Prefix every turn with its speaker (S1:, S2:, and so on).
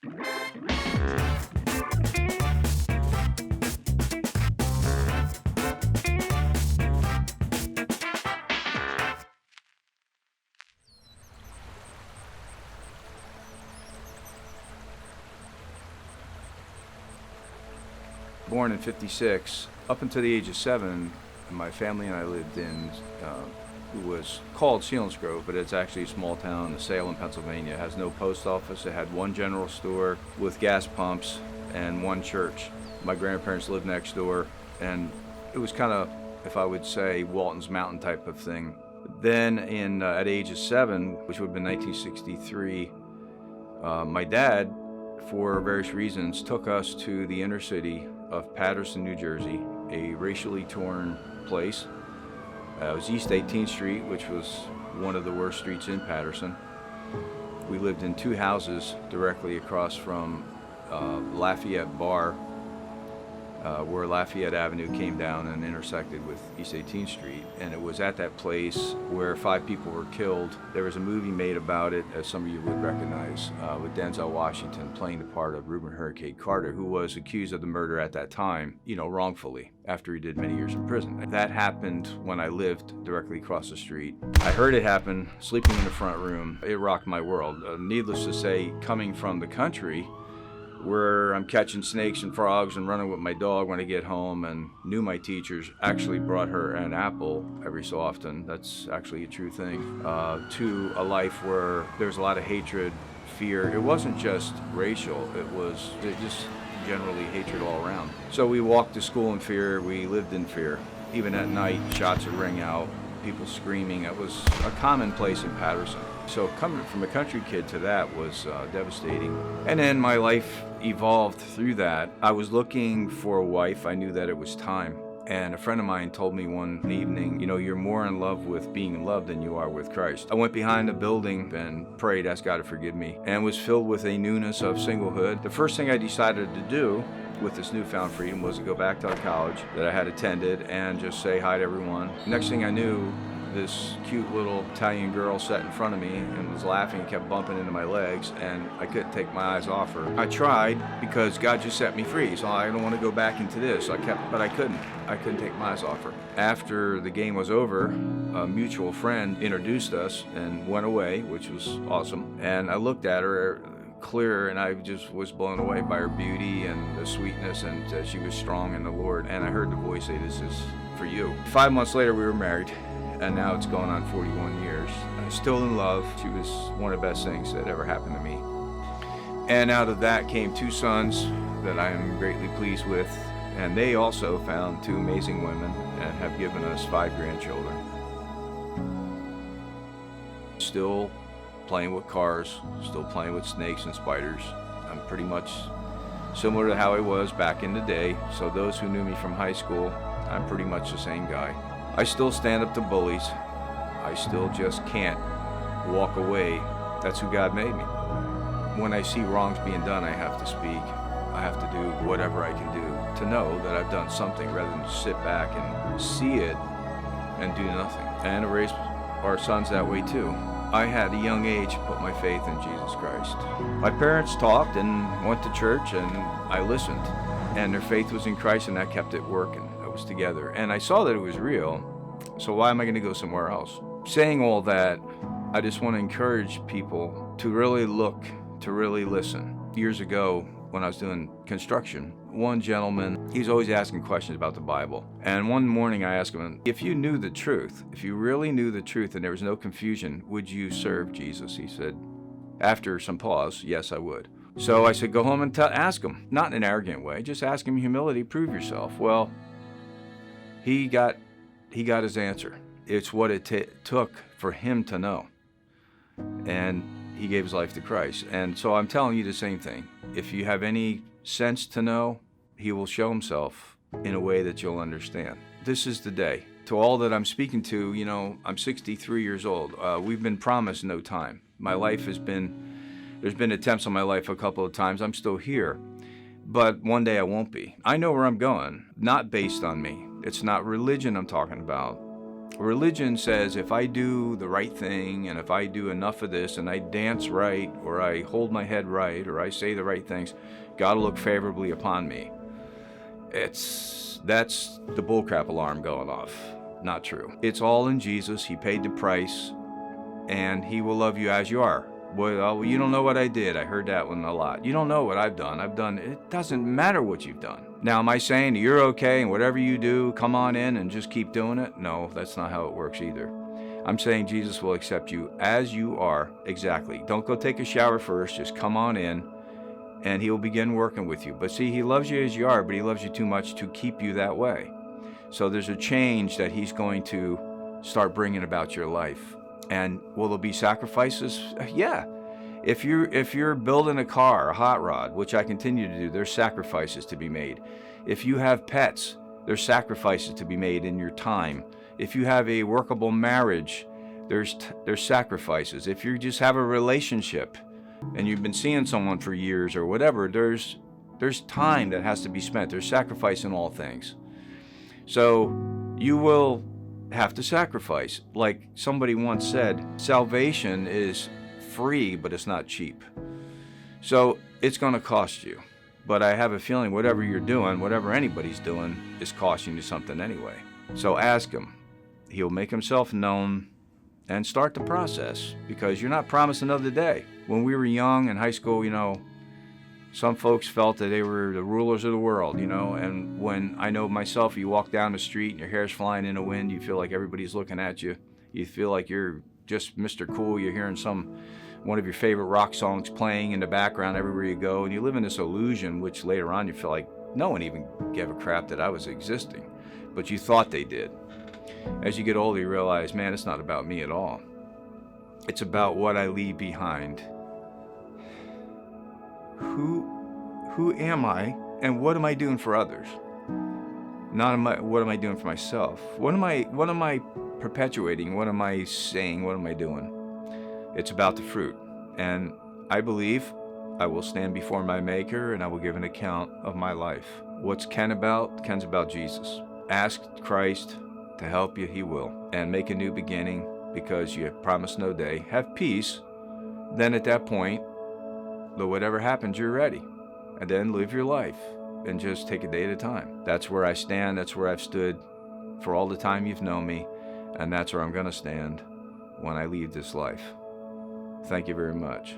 S1: Born in '56, up until the age of 7, my family and I lived in it was called Selinsgrove, but it's actually a small town in Salem, Pennsylvania. It has no post office. It had one general store with gas pumps and one church. My grandparents lived next door, and it was kind of, if I would say, Walton's Mountain type of thing. Then at the age of 7, which would have been 1963, my dad, for various reasons, took us to the inner city of Paterson, New Jersey, a racially torn place. It was East 18th Street, which was one of the worst streets in Paterson. We lived in 2 houses directly across from Lafayette Bar, where Lafayette Avenue came down and intersected with East 18th Street. And it was at that place where 5 people were killed. There was a movie made about it, as some of you would recognize, with Denzel Washington playing the part of Rubin Hurricane Carter, who was accused of the murder at that time, wrongfully, after he did many years in prison. That happened when I lived directly across the street. I heard it happen, sleeping in the front room. It rocked my world. Needless to say, coming from the country, where I'm catching snakes and frogs and running with my dog when I get home, and knew my teachers actually brought her an apple every so often. That's actually a true thing. To a life where there's a lot of hatred, fear. It wasn't just racial, it was just generally hatred all around. So we walked to school in fear, we lived in fear. Even at night, shots would ring out, people screaming. It was a commonplace in Paterson. So coming from a country kid to that was devastating. And then my life evolved through that. I was looking for a wife. I knew that it was time. And a friend of mine told me one evening, you're more in love with being loved than you are with Christ. I went behind a building and prayed, asked God to forgive me, and was filled with a newness of singlehood. The first thing I decided to do with this newfound freedom was to go back to the college that I had attended and just say hi to everyone. Next thing I knew, this cute little Italian girl sat in front of me and was laughing and kept bumping into my legs, and I couldn't take my eyes off her. I tried because God just set me free, so I don't want to go back into this. But I couldn't. I couldn't take my eyes off her. After the game was over, a mutual friend introduced us and went away, which was awesome. And I looked at her clear, and I just was blown away by her beauty and the sweetness, and that she was strong in the Lord. And I heard the voice say, "This is for you." 5 months later, we were married. And now it's going on 41 years. I'm still in love. She was one of the best things that ever happened to me. And out of that came 2 sons that I am greatly pleased with. And they also found 2 amazing women and have given us 5 grandchildren. Still playing with cars, still playing with snakes and spiders. I'm pretty much similar to how I was back in the day. So those who knew me from high school, I'm pretty much the same guy. I still stand up to bullies. I still just can't walk away. That's who God made me. When I see wrongs being done, I have to speak. I have to do whatever I can do to know that I've done something, rather than sit back and see it and do nothing. And I raised our sons that way too. I had a young age put my faith in Jesus Christ. My parents talked and went to church, and I listened. And their faith was in Christ, and that kept it working. Together, and I saw that it was real, so why am I going to go somewhere else? Saying all that, I just want to encourage people to really look, to really listen. Years ago, when I was doing construction, one gentleman, he's always asking questions about the Bible, and one morning I asked him, if you knew the truth, if you really knew the truth and there was no confusion, would you serve Jesus? He said, after some pause, yes, I would. So I said, go home and ask him, not in an arrogant way, just ask him humility, prove yourself. Well, He got his answer. It's what it took for him to know. And he gave his life to Christ. And so I'm telling you the same thing. If you have any sense to know, he will show himself in a way that you'll understand. This is the day. To all that I'm speaking to, I'm 63 years old. We've been promised no time. My life there's been attempts on my life a couple of times. I'm still here. But one day I won't be. I know where I'm going, not based on me. It's not religion I'm talking about. Religion says if I do the right thing and if I do enough of this and I dance right or I hold my head right or I say the right things, God will look favorably upon me. That's the bullcrap alarm going off. Not true. It's all in Jesus. He paid the price and he will love you as you are. Well, you don't know what I did. I heard that one a lot. You don't know what I've done. It doesn't matter what you've done. Now, am I saying you're okay and whatever you do, come on in and just keep doing it? No, that's not how it works either. I'm saying Jesus will accept you as you are, exactly. Don't go take a shower first. Just come on in and he'll begin working with you. But see, he loves you as you are, but he loves you too much to keep you that way. So there's a change that he's going to start bringing about your life. And will there be sacrifices? Yeah. If you're building a car, a hot rod, which I continue to do, there's sacrifices to be made. If you have pets, there's sacrifices to be made in your time. If you have a workable marriage, there's sacrifices. If you just have a relationship and you've been seeing someone for years or whatever, there's time that has to be spent. There's sacrifice in all things. So you will have to sacrifice. Like somebody once said, salvation is free, but it's not cheap. So it's going to cost you. But I have a feeling whatever you're doing, whatever anybody's doing, is costing you something anyway. So ask him. He'll make himself known and start the process, because you're not promised another day. When we were young in high school, some folks felt that they were the rulers of the world, and when I know myself, you walk down the street and your hair's flying in the wind, you feel like everybody's looking at you. You feel like you're just Mr. Cool. You're hearing one of your favorite rock songs playing in the background everywhere you go, and you live in this illusion, which later on you feel like no one even gave a crap that I was existing, but you thought they did. As you get older, you realize, man, it's not about me at all. It's about what I leave behind. Who am I, and what am I doing for others? What am I doing for myself? What am I perpetuating? What am I saying? What am I doing? It's about the fruit. And I believe I will stand before my Maker and I will give an account of my life. What's Ken about? Ken's about Jesus. Ask Christ to help you, he will. And make a new beginning, because you have promised no day. Have peace. Then at that point, whatever happens, you're ready. And then live your life and just take a day at a time. That's where I stand. That's where I've stood for all the time you've known me. And that's where I'm going to stand when I leave this life. Thank you very much.